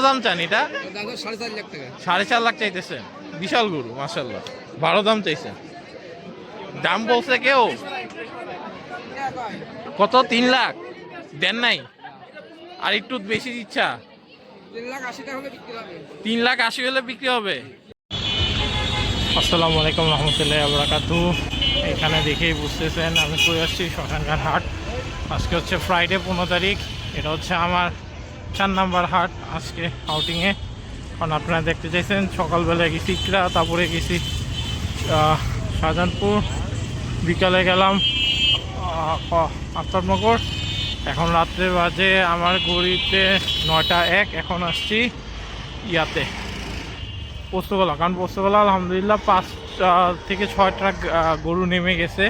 দাম চান এটা? 4.5 লাখ টাকা। 4.5 লাখ চাইতেছেন? বিশাল গরু মাশাআল্লাহ, ভালো দাম চাইছেন। দাম বলছে কেউ কত? 3 লাখ দেন নাই? আর একটু বেশি ইচ্ছা? 3 লাখ 80 হলে বিক্রি হবে। আসসালামু আলাইকুম রহমতুল্লাহি ওয়া বারাকাতুহু। এখানে দেখেই বুঝতেছেন আমি কই আসছি, শ্মশানঘাট হাট। আজকে হচ্ছে ফ্রাইডে 15 তারিখ। এটা হচ্ছে আমার 4 নাম্বার হাট আজকে আউটিংয়ে। কারণ আপনারা দেখতে চাইছেন সকালবেলায় গেছি ইকরা, তারপরে গেছি শাহজাহানপুর, বিকালে গেলাম আফতাবনগর। এখন রাত্রে বাজে আমার ঘড়িতে 9টা 1। এখন আসছি ইয়াতে পোস্তগোলা। কারণ পোস্তগোলা আলহামদুলিল্লাহ 5 থেকে 6 ট্রাক গরু নেমে গেছে।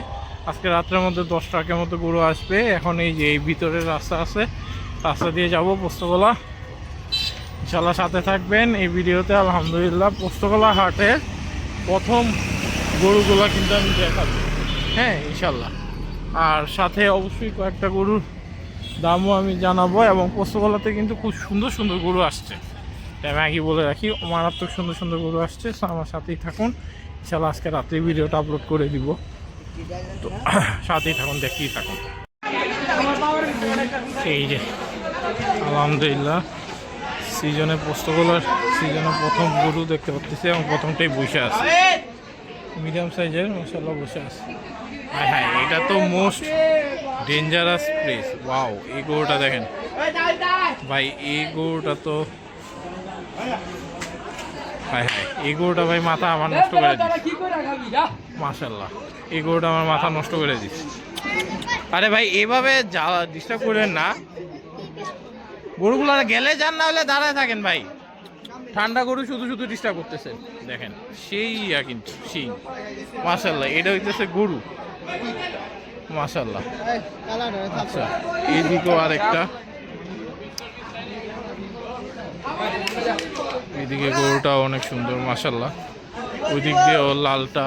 আজকে রাত্রের মধ্যে 10 ট্রাকের মতো গরু আসবে। এখন এই যে এই ভিতরের রাস্তা আছে, রাস্তা দিয়ে যাব পোস্তগোলা। ইনশাল্লাহ সাথে থাকবেন এই ভিডিওতে। আলহামদুলিল্লাহ পোস্তগোলা হাটের প্রথম গরুগুলো কিন্তু আমি দেখাবো, হ্যাঁ ইনশাল্লাহ। আর সাথে অবশ্যই কয়েকটা গরুর দামও আমি জানাবো। এবং পোস্তগোলাতে কিন্তু খুব সুন্দর সুন্দর গরু আসছে, আমি আগে বলে রাখি, মারাত্মক সুন্দর সুন্দর গরু আসছে। সো আমার সাথেই থাকুন, ইনশাল্লাহ আজকে রাত্রে ভিডিওটা আপলোড করে দিব। তো সাথেই থাকুন, দেখতেই থাকুন। এই যে আলহামদুলিল্লাহ সিজনে পোস্তগোলার সিজনে প্রথম গরু দেখতে পাচ্ছি, এবং প্রথমটাই বসে আছে, মিডিয়াম সাইজের মাশাআল্লাহ বসে আছে। হ্যাঁ হ্যাঁ, এটা তো মোস্ট ডেঞ্জারাস প্লেস। ওয়াও, এই গরুটা দেখেন ভাই, এই গরুটা তো হ্যাঁ হ্যাঁ, এই গরুটা ভাই মাথা আমার নষ্ট করে দিচ্ছে মাশাআল্লাহ। এই গরুটা আমার মাথা নষ্ট করে দিচ্ছে। আরে ভাই এভাবে ডিস্টার্ব করেন না, গরুগুলো গেলে যান, না হলে দাঁড়ায় থাকেন ভাই। ঠান্ডা গরু শুধু শুধু ডিস্টার্ব করতেছেন। দেখেন সেই কিন্তু সেই মাশাআল্লাহ, এটা হইতেছে গরু মাশাআল্লাহ। আচ্ছা, এইদিকেও আরেকটা, এদিকে গরুটা অনেক সুন্দর মাশাআল্লাহ। ওই দিক দিয়ে লালটা,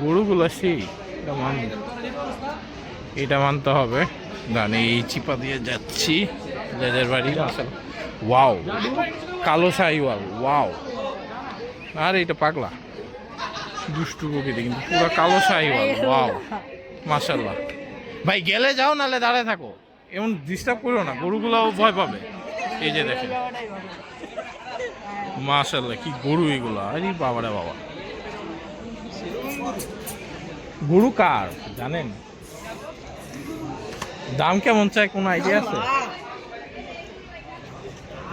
গরুগুলো সেই এটা মানতে হবে। গানে এই চিপা দিয়ে যাচ্ছি যাদের বাড়ি মাশাআল্লাহ। ওয়াও, কালো শাহিওয়াল, ওয়াও। আর এটা পাগলা দুষ্টু প্রকৃতি, কিন্তু পুরো কালো শাহিওয়াল, ওয়াও মাশাআল্লাহ। ভাই গেলে যাও, নালে দাঁড়ায় থাকো, এমন ডিস্টার্ব করো না, গরুগুলাও ভয় পাবে। এই যে দেখেন মাশাআল্লাহ, কি গরু এগুলা! আরে বাবারে বাবা, গরু কার জানেন? দাম কেমন চাই কোনো আইডিয়া আছে?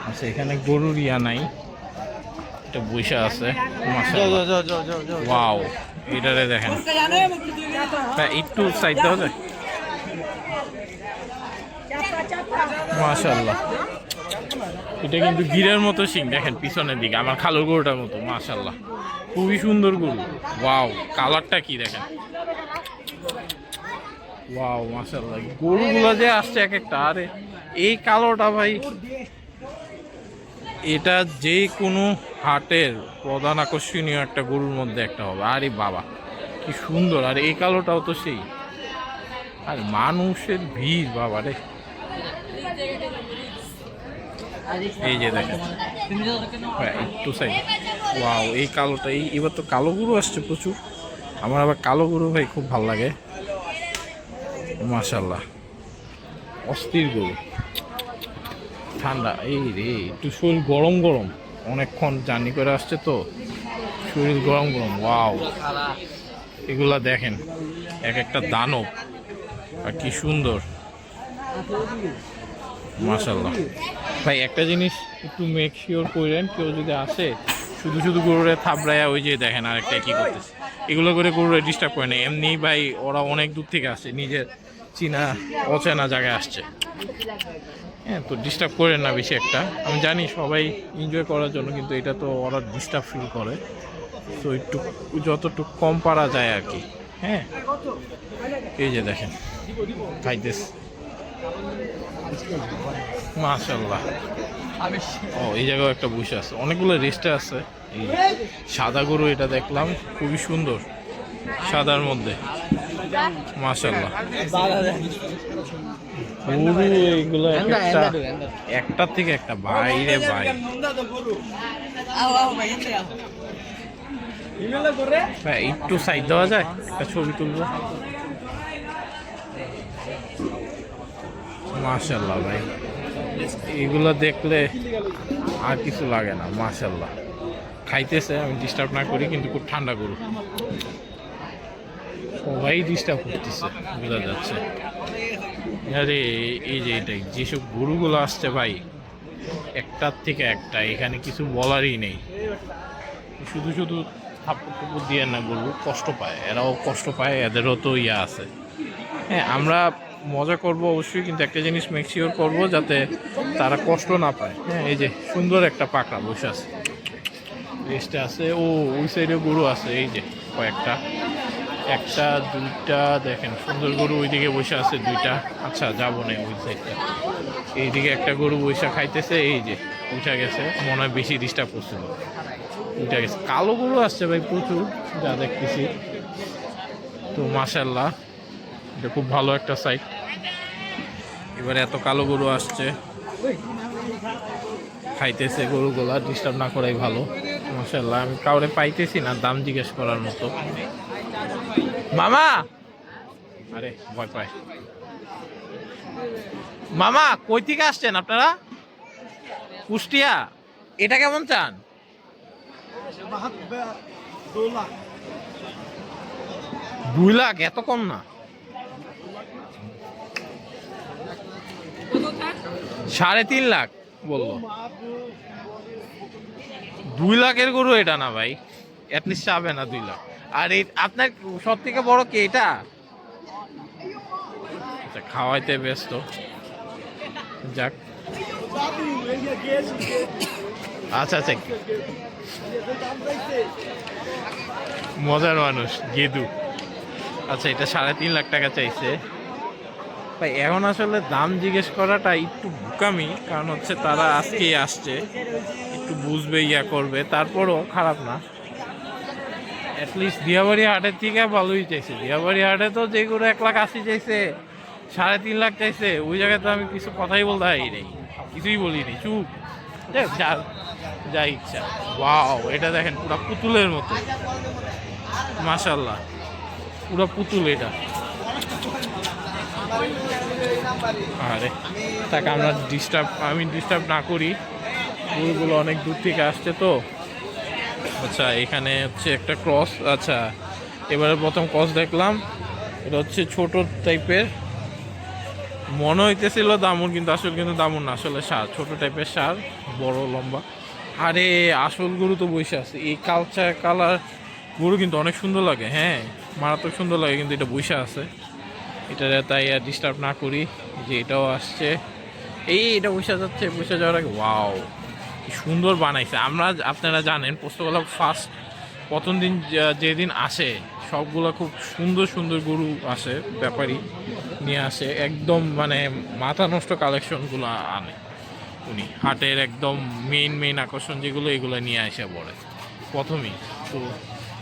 আচ্ছা, এখানে গরুর ইয়া নাই, এটা বৈশা আছে মাশাআল্লাহ। ওয়াও, এটারে দেখেন, একটু সাইড দাও যায় মাশাআল্লাহ। এটা কিন্তু গিরের মতো শিং, দেখেন পিছনের দিকে আমার খালুর গরুটার মতো মাশাআল্লাহ। খুবই সুন্দর গরু। ওয়াও, কালারটা কি দেখেন, ওয়াও মাশাআল্লাহ। গরুগুলো যে আসছে এক একটা, আরে এই কালোটা ভাই, এটা যে কোনো হাটের প্রধান আকর্ষণীয় একটা গরুর মধ্যে একটা হবে। আরে বাবা কি সুন্দর! আর এই কালোটাও তো সেই। আর মানুষের ভিড় বাবা রে। এই যে দেখেন একটু সাইড, ওয়াও এই কালোটা, এবার তো কালো গরু আসছে প্রচুর। আমার আবার কালো গরু ভাই খুব ভালো লাগে মাশাআল্লাহ। অস্থির গরু, ঠান্ডা। এই রে, একটু শরীর গরম গরম, অনেকক্ষণ জার্নি করে আসছে তো শরীর গরম গরম। ওয়াও, এগুলা দেখেন এক একটা দানব, আর কি সুন্দর মাশাআল্লাহ। ভাই একটা জিনিস একটু মেক শিওর করেন, কেউ যদি আসে শুধু শুধু গরুরে থাবড়ায়া, ওই যে দেখেন আরেকটা কি করতেছে, এগুলো করে গরুরে ডিস্টার্ব করে না। এমনি ভাই ওরা অনেক দূর থেকে আসে, নিজের চীনা অচেনা জায়গায় আসছে, হ্যাঁ, তো ডিস্টার্ব করেন না বেশি একটা। আমি জানি সবাই এনজয় করার জন্য, কিন্তু এটা তো ওরা ডিস্টার্ব ফিল করে, তো একটু যতটুকু কম পারা যায় আর কি। হ্যাঁ, এই যে দেখেন খাইতেস মাশাআল্লাহ। ও এই জায়গায় একটা বসে আছে, অনেকগুলো রেস্টে আছে। এই সাদা গরু এটা দেখলাম, খুবই সুন্দর সাদার মধ্যে মাশাআল্লাহ। গরু এইগুলো একটা থেকে একটা বাইরে ভাই। ভাই একটু সাইড দেওয়া যায়, একটা ছবি তুলবো। মাশাল্লাহ ভাই, এগুলো দেখলে আর কিছু লাগে না। মাশাল্লাহ, খাইতেছে, আমি ডিস্টার্ব না করি, কিন্তু খুব ঠান্ডা গরু, সবাই ডিস্টার্ব করতেছে বোঝা যাচ্ছে। আরে এই যে এটাই, যেসব গরুগুলো আসছে ভাই, একটার থেকে একটা, এখানে কিছু বলারই নেই। শুধু শুধু থাপ্পড় টুপুর দিয়ে না, গরু কষ্ট পায়, এরাও কষ্ট পায়, এদেরও তো ইয়া আছে। হ্যাঁ, আমরা মজা করব অবশ্যই, কিন্তু একটা জিনিস মেক শিওর করবো যাতে তারা কষ্ট না পায়। হ্যাঁ, এই যে সুন্দর একটা পাকড়া বসে আছে, রেস্টে আছে। ও ওই সাইডে গরু আছে, এই যে কয়েকটা, একটা দুইটা, দেখেন সুন্দর গরু ওইদিকে বসে আছে দুইটা। আচ্ছা, যাবো না ওই সাইডটা। এইদিকে একটা গরু বৈশা খাইতেছে, এই যে উঠা গেছে, মনে হয় বেশি ডিস্টার্ব করছিল, উঠা গেছে। কালো গরু আসছে ভাই প্রচুর, যা দেখতেছি। তো মাশাল্লাহ, এটা খুব ভালো একটা সাইট। এবারে এত কালো গরু আসছে, খাইতেছে গরুগুলা, ডিস্টার্ব না করাই ভালো। মাশাল্লাহ, আমি কাউরে পাইতেছি না দাম জিজ্ঞেস করার মতো। মামা, আরে ভয় পায়। মামা, কই থেকে আসছেন আপনারা? কুষ্টিয়া। এটা কেমন চান? 2 লাখ? এত কম না? 3.5 লাখ বললো। 2 লাখের গরু এটা না ভাই, অ্যাটলিস্ট চাবে না 2 লাখ। আর এই আপনার সব থেকে বড় কে এটা? আচ্ছা, খাওয়াইতে ব্যস্ত, যাক। আচ্ছা আচ্ছা, মজার মানুষ গেদু। আচ্ছা, এটা 3.5 লাখ টাকা চাইছে ভাই। এখন আসলে দাম জিজ্ঞেস করাটা একটু বোকামি, কারণ হচ্ছে তারা আজকেই আসছে, একটু বুঝবে, ইয়া করবে, তারপরও খারাপ না। অ্যাটলিস্ট দিয়াবাড়ি হাটের থেকে ভালোই চাইছে। দিয়াবাড়ি হাটে তো যে করে 1,80,000 চাইছে, 3.5 লাখ চাইছে, ওই জায়গায় তো আমি কিছু কথাই বলতে পারি নেই, কিছুই বলিনি, চুপ। যা যা ইচ্ছা। ওয়াও, এটা দেখেন পুরো পুতুলের মতো, মাশাল্লাহ, পুরো পুতুল এটা। আরে তাকে আমি ডিস্টার্ব না করি, গরুগুলো অনেক দূর থেকে আসছে তো। আচ্ছা, এখানে হচ্ছে একটা ক্রস। আচ্ছা, এবারে প্রথম ক্রস দেখলাম, এটা হচ্ছে ছোট টাইপের, মনে হইতেছিল দামুর, কিন্তু আসল কিন্তু দামুর না, আসলে সার, ছোট টাইপের সার, বড় লম্বা। আরে আসল গরু তো বসে আছে, এই কালার গরু কিন্তু অনেক সুন্দর লাগে। হ্যাঁ, মারাত্মক সুন্দর লাগে, কিন্তু এটা বসে আছে, এটা তাই আর ডিস্টার্ব না করি। যে এটাও আসছে, এটা বসে যাচ্ছে, বসে যাওয়ার আগে ওয়াও, কি সুন্দর বানাইছে। আপনারা জানেন পোস্তগোলা ফার্স্ট প্রথম দিন যেদিন আসে, সবগুলো খুব সুন্দর সুন্দর গরু আসে, ব্যাপারী নিয়ে আসে, একদম মানে মাথা নষ্ট কালেকশনগুলো আনে উনি। হাটের একদম মেইন আকর্ষণ যেগুলো, এগুলো নিয়ে আসে পড়ে প্রথমেই। তো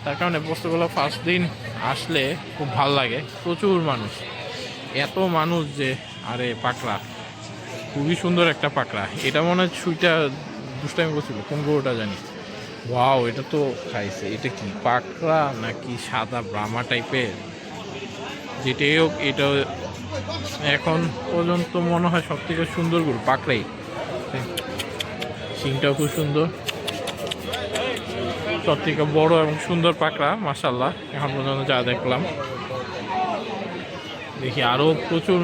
তার কারণে পোস্তগোলা ফার্স্ট দিন আসলে খুব ভালো লাগে, প্রচুর মানুষ, এত মানুষ যে। আরে পাকড়া, খুবই সুন্দর একটা পাকড়া, এটা মনে হয় ছুইটা দুষ্টাইম করছিল, কোন গরুটা জানি। ওয়াও, এটা তো খাইছে। এটা কি পাকড়া নাকি সাদা ব্রাহ্মা টাইপের, যেটাই হোক, এটা এখন পর্যন্ত মনে হয় সব থেকে সুন্দর গরু পাকড়াই। শিংটাও খুব সুন্দর, সব থেকে বড় এবং সুন্দর পাকড়া মাশাল্লাহ এখন পর্যন্ত যা দেখলাম। দেখি আরো প্রচুর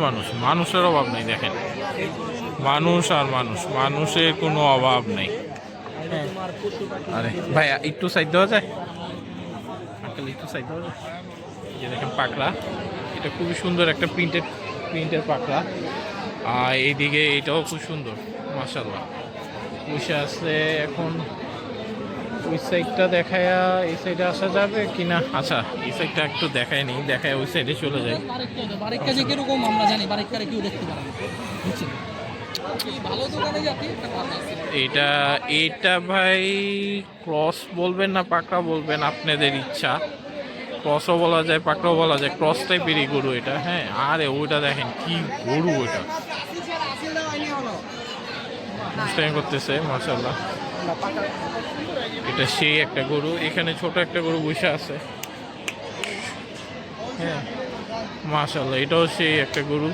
মানুষের অভাব নেই, দেখেন মানুষ আর মানুষের কোনো অভাব নেই। আরে ভাই, একটু সাইড দেওয়া যায়, আঙ্কেল একটু সাইড দেওয়া যায়। এই যে দেখেন পাকড়া, এটা খুবই সুন্দর একটা প্রিন্টের পাকড়া। আর এইদিকে এটাও খুব সুন্দর মাশাল্লাহ, বসে আছে। এখন ওই সাইডটা দেখায়, এই সাইডে আসা যাবে কিনা? আচ্ছা, এই সাইডটা একটু দেখায় নেই, দেখায় ওই সাইডে চলে যায়। এটা ভাই ক্রস বলবেন না পাকড়া বলবেন, আপনাদের ইচ্ছা। ক্রসও বলা যায়, পাকড়াও বলা যায়, ক্রস টাইপেরই গরু এটা। হ্যাঁ, আরে ওইটা দেখেন কি গরু ওইটা, দুষ্টামি করতেছে মাশাআল্লাহ। এটা সেই একটা গরু, এখানে ছোট একটা গরু বসে আছে। হ্যাঁ মাশাআল্লাহ, এটাও সেই একটা গরু।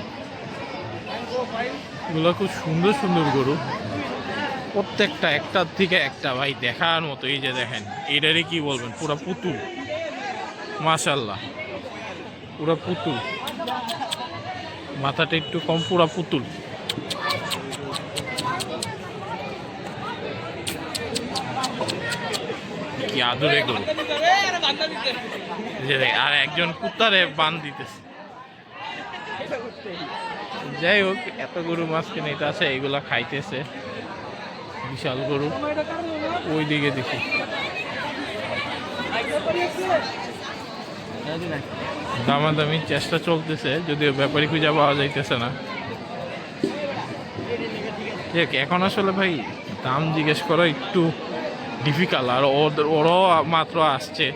এগুলো খুব সুন্দর সুন্দর গরু, প্রত্যেকটা একটার থেকে একটা ভাই দেখার মতো। এই যে দেখেন, এটারে কি বলবেন, পুরা পুতুল মাশাআল্লাহ, পুরা পুতুল। মাথাটা একটু কম, পুরা পুতুল। কি আদরে গরু, যে আর একজন কুত্তারে বান দিতেছে। যাই হোক, এত গরু মাঝখানে এটা আছে, এগুলা খাইতেছে। বিশাল গরু, ওই দিকে দেখি। দামাদামি চেষ্টা চলতেছে, যদিও ব্যাপারী খুঁজে পাওয়া যাইতেছে না। দেখ, এখন আসলে ভাই দাম জিজ্ঞেস করা একটু ডিফিকাল্ট, আর ওরাও মাত্র আসছে,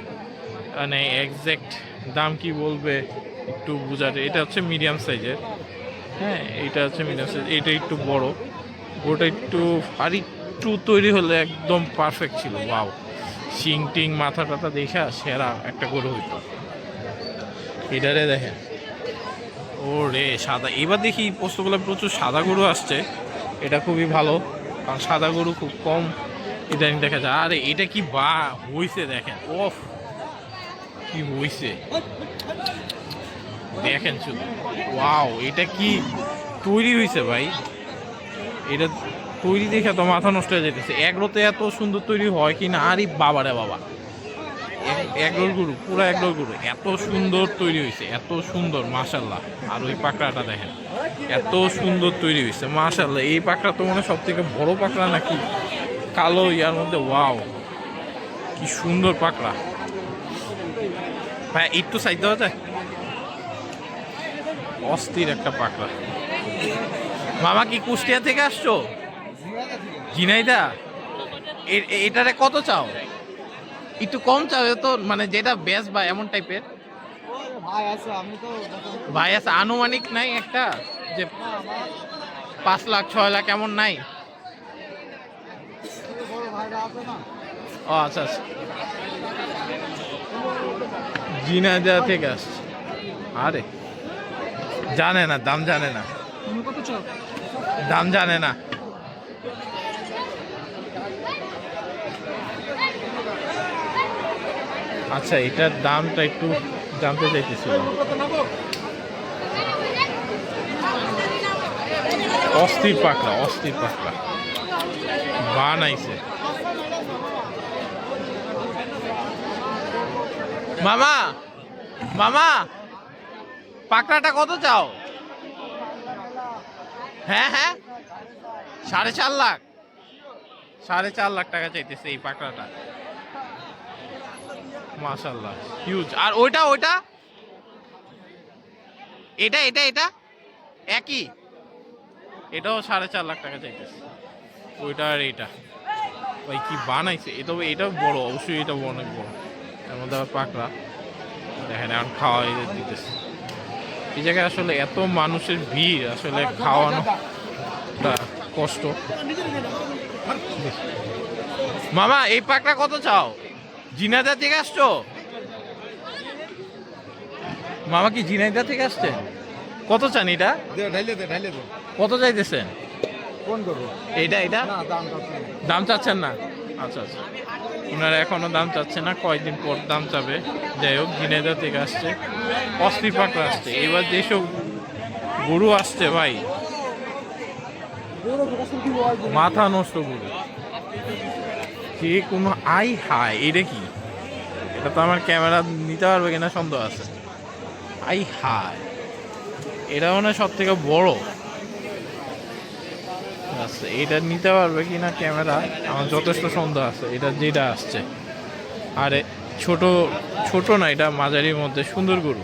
মানে এক্সাক্ট দাম কি বলবে একটু বোঝাতে। এটা হচ্ছে মিডিয়াম সাইজের। হ্যাঁ, এটা হচ্ছে মিডিয়াম সাইজ, এটা একটু বড়। ওটা একটু আর একটু তৈরি হলে একদম পারফেক্ট ছিল। ওয়াও, শিং টিং মাথা টাথা দেখা সেরা একটা গরু হইতো। এটারে দেখেন, ও রে সাদা। এবার দেখি পোস্তগুলো প্রচুর সাদা গরু আসছে, এটা খুবই ভালো, কারণ সাদা গরু খুব কম ইদানিং দেখা যায়। আরে এটা কি বা হইছে দেখেন, ওফ কি হইছে দেখেন শুধু। ওয়াও, এটা কি তৈরি হয়েছে ভাই, এটা তৈরি দেখে তো মাথা নষ্ট হয়ে যেতেছে। এগরোতে এত সুন্দর তৈরি হয় কি না, আরে বাবারে বাবা, এগরোর গরু, পুরো এগরোর গরু, এত সুন্দর তৈরি হয়েছে, এত সুন্দর মাশাআল্লাহ। আর ওই পাকড়াটা দেখেন, এত সুন্দর তৈরি হয়েছে মাশাআল্লাহ। এই পাকড়া তো মনে হয় সব থেকে বড় পাকড়া নাকি, কালো ইয়ার মধ্যে। ওয়াও, কি সুন্দর পাকড়া ভাই, একটু সাইড দেওয়া যায়। অস্থির একটা পাকড়া। মামা কি কুষ্টিয়া থেকে আসছো? ঝিনাইদা। এটারে কত চাও? একটু কম চাও তো, মানে যেটা বেস্ট বা এমন টাইপের। ভাই আছে আনুমানিক নাই একটা, যে 5 লাখ 6 লাখ এমন নাই? ও আচ্ছা আচ্ছা, ঝিনাইদা থেকে আসছে। আরে জানে না, দাম জানে না, দাম জানে না। আচ্ছা, এটার দামটা একটু জানতে চাইতেছিলাম। অস্থির পাকড়া, অস্থির পাকড়া বানাইছে। মামা, মামা পাকড়াটা কত চাও? হ্যাঁ হ্যাঁ, 4.5 লাখ, 4.5 লাখ টাকা চাইতেছে এই পাকড়াটা। মাশাআল্লাহ, হিউজ। আর ওইটা ওইটা এটা এটা এটা একই, এটাও 4.5 লাখ টাকা চাইতেছে। ওইটা আর এটা ভাই কি বানাইছে, এটাও বড়, অবশ্যই এটা অনেক বড়। এর মধ্যে আবার পাকড়া দেখেন, এখন খাওয়া দিতেছে। এই জায়গায় আসলে এত মানুষের ভিড়, আসলে খাওয়ানোটা কষ্ট। মামা এই পাকড়া কত চাও? ঝিনাইদা থেকে আসছো? মামা কি ঝিনাইদা থেকে আসছে? কত চান এটা? কত চাইতেছেন? এইটা এটা দাম চাচ্ছেন না? আচ্ছা আচ্ছা, ওনারা এখনো দাম চাচ্ছে না, কয়েকদিন পর দাম চাবে। যাই হোক, ঝিনাইদা থেকে আসছে, অস্থির পাকড়া আসছে। এবার যেসব গরু আসছে ভাই, মাথা নষ্ট গরু, যে কোনো আই হায়। এটা কি, এটা তো আমার ক্যামেরা নিতে পারবে কিনা সন্দেহ আছে। আই হায়, এটা মনে হয় সব থেকে বড়। আচ্ছা, এটা নিতে পারবে কিনা ক্যামেরা আমার যথেষ্ট সন্দেহ আছে। এটা যেটা আসছে, আরে ছোট ছোট না, এটা মাঝারির মধ্যে সুন্দর গরু।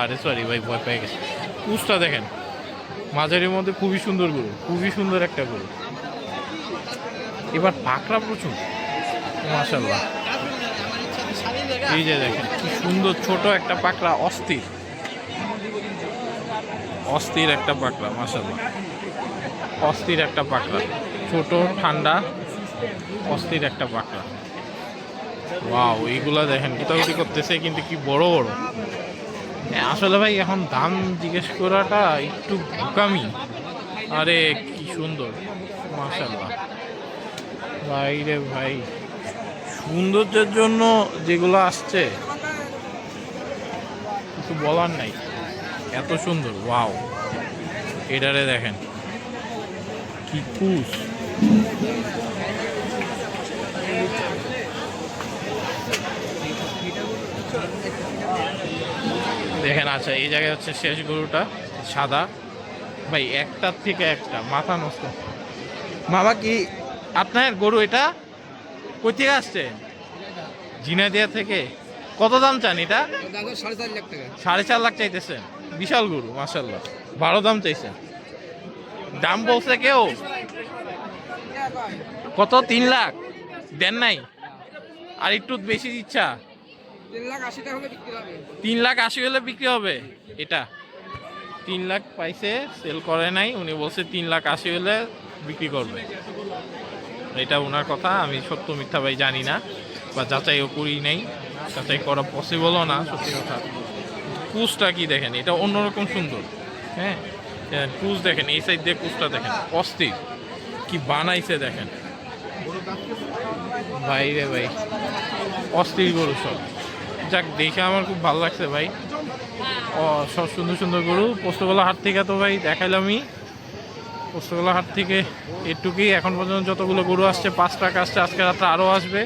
আরে সরি ভাই, ভয় পেয়ে গেছে। পুষটা দেখেন, মাঝারির মধ্যে খুবই সুন্দর গরু, খুবই সুন্দর একটা গরু। এবার পাকড়া প্রচুর মাশাআল্লাহ। এই যে দেখেন কি সুন্দর ছোট একটা পাকড়া, অস্থির অস্থির একটা পাকড়া, মাশাআল্লাহ অস্থির একটা পাকড়া, ছোট ঠান্ডা অস্থির একটা পাকড়া। ওয়াও, এইগুলা দেখেন গুতাগুতি করতেছে কিন্তু কি বড় বড়। আসলে ভাই এখন দাম জিজ্ঞেস করাটা একটু বোকামি। আরে কি সুন্দর, মাশাআল্লাহ ভাই রে ভাই, সৌন্দর্যের জন্য যেগুলো আসছে কিছু বলার নাই, এত সুন্দর। ওয়াও, এটারে দেখেন কি কুস, দেখেন। আচ্ছা, এই জায়গায় হচ্ছে শেষ গরুটা, সাদা ভাই, একটার থেকে একটা মাথা নষ্ট। মামা কি আপনার গরু এটা কই থেকে আসছে? ঝিনাইদহ থেকে। কত দাম চান এটা? 4.5 লাখ টাকা। 4.5 লাখ চাইতেছেন? বিশাল গরু, মাশাআল্লাহ ভালো দাম চাইছেন। দাম বলছে কেউ কত? 3 লাখ দেন নাই? আর একটু বেশি ইচ্ছা? 3,80,000 টাকা হলে বিক্রি হবে। 3,80,000 হলে বিক্রি হবে এটা? 3 লাখ পাইছে, সেল করে নাই, উনি বলছে 3,80,000 হলে বিক্রি করবে। এটা ওনার কথা, আমি সত্য মিথ্যা ভাই জানি না, বা যাচাইও করি নাই, যাচাই করা পসিবলও না, সত্যি কথা। কুচটা কি দেখেন, এটা অন্যরকম সুন্দর। হ্যাঁ, কুচ দেখেন, এই সাইড দিয়ে কুচটা দেখেন, অস্থির কি বানাইছে দেখেন ভাই রে ভাই, অস্থির গরু সব। যাক, দেখে আমার খুব ভালো লাগছে ভাই। সব সুন্দর সুন্দর গরু পোস্তগোলা হাট থেকে তো ভাই দেখাইলামই। পোস্তগোলা হাট থেকে এটুকুই, এখন পর্যন্ত যতগুলো গরু আসছে 5 ট্রাক আসছে, আজকে রাত্রে আরও আসবে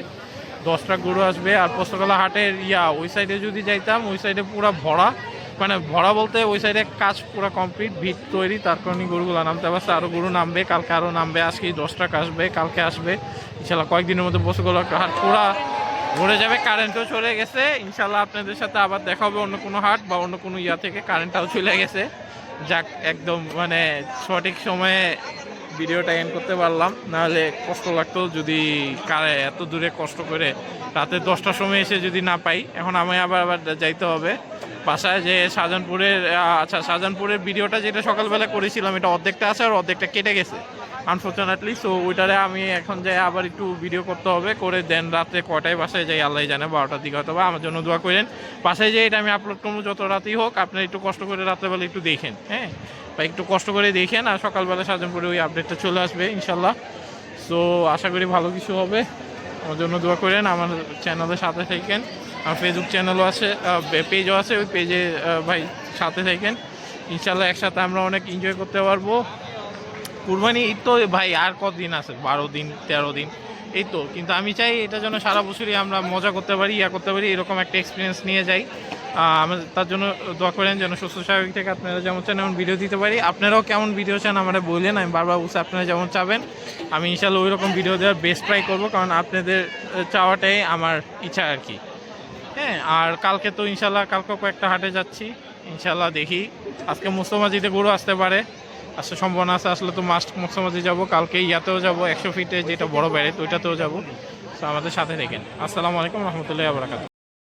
10 ট্রাক গরু আসবে। আর পোস্তগোলা হাটের ওই সাইডে যদি যাইতাম, ওই সাইডে পুরো ভরা, মানে ভরা বলতে ওই সাইডে কাজ পুরো কমপ্লিট, ভিত তৈরি, তার কারণে গরুগুলো নামতে পারছে। আরও গরু নামবে, কালকে আরও নামবে, আজকে 10 ট্রাক আসবে, কালকে আসবে ইনশাল্লাহ। কয়েকদিনের মধ্যে পোস্তগোলা হাট পুরা ভরে যাবে। কারেন্টও চলে গেছে, ইনশাল্লাহ আপনাদের সাথে আবার দেখা হবে অন্য কোনো হাট বা অন্য কোনো থেকে। কারেন্টটাও চলে গেছে, যাক একদম মানে সঠিক সময়ে ভিডিওটা এন্ড করতে পারলাম, নাহলে কষ্ট লাগতো যদি এত দূরে কষ্ট করে রাতে 10টার সময় এসে যদি না পাই। এখন আমি আবার যাইতে হবে বাসায়, যে শাহজাহানপুরের, আচ্ছা শাহজাহানপুরের ভিডিওটা যেটা সকালবেলা করেছিলাম, এটা অর্ধেকটা আছে আর অর্ধেকটা কেটে গেছে আনফর্চুনেটলি। সো ওইটারে আমি এখন যাই আবার একটু ভিডিও করতে হবে, করে দেন রাত্রে কয়টায় বাসায় যাই আল্লাহ জানে, 12টার দিকে হয়তো। বা আমার জন্য দোয়া করেন, বাসায় যাই এটা আমি আপলোড করবো যত রাতেই হোক, আপনারা একটু কষ্ট করে রাত্রেবেলা একটু দেখেন, হ্যাঁ, বা একটু কষ্ট করে দেখেন। আর সকালবেলা শাহজাহানপুরে ওই আপডেটটা চলে আসবে ইনশাল্লাহ। সো আশা করি ভালো কিছু হবে, আমার জন্য দোয়া করেন। আমার চ্যানেলের সাথে থাকেন, আমার ফেসবুক চ্যানেলও আছে, পেজও আছে, ওই পেজে ভাই সাথে থাকেন ইনশাল্লাহ। একসাথে আমরা অনেক এনজয় করতে পারবো। কুরবানি ঈদ তো ভাই আর কতদিন আছে, 12 দিন 13 দিন এই তো। কিন্তু আমি চাই এটা যেন সারা বছরই আমরা মজা করতে পারি, করতে পারি, এরকম একটা এক্সপিরিয়েন্স নিয়ে যাই। আমার তার জন্য দোয়া করেন যেন সুস্থ স্বাভাবিক থেকে আপনারা যেমন চান এমন ভিডিও দিতে পারি। আপনারাও কেমন ভিডিও চান আমরা বললেন, আমি বারবার বলছি আপনারা যেমন চাবেন আমি ইনশাল্লাহ ওই রকম ভিডিও দেওয়ার বেস্ট ট্রাই করবো, কারণ আপনাদের চাওয়াটাই আমার ইচ্ছা আর কি। হ্যাঁ, আর কালকে তো ইনশাল্লাহ কালকেও কয়েকটা হাটে যাচ্ছি ইনশাল্লাহ, দেখি আজকে মুস্তমাজিতে গরু আসতে পারে, আসলে সম্ভাবনা আছে। আসলে তো মাস্ট মুস্তমাজি যাবো, কালকে ইয়াতেও যাবো 100 ফিটে যেটা বড় ব্যারেট, ওইটাতেও যাবো। তো আমাদের সাথে দেখেন। আসসালামু আলাইকুম রহমতুল্লাহি ওয়া বারাকাতুহু।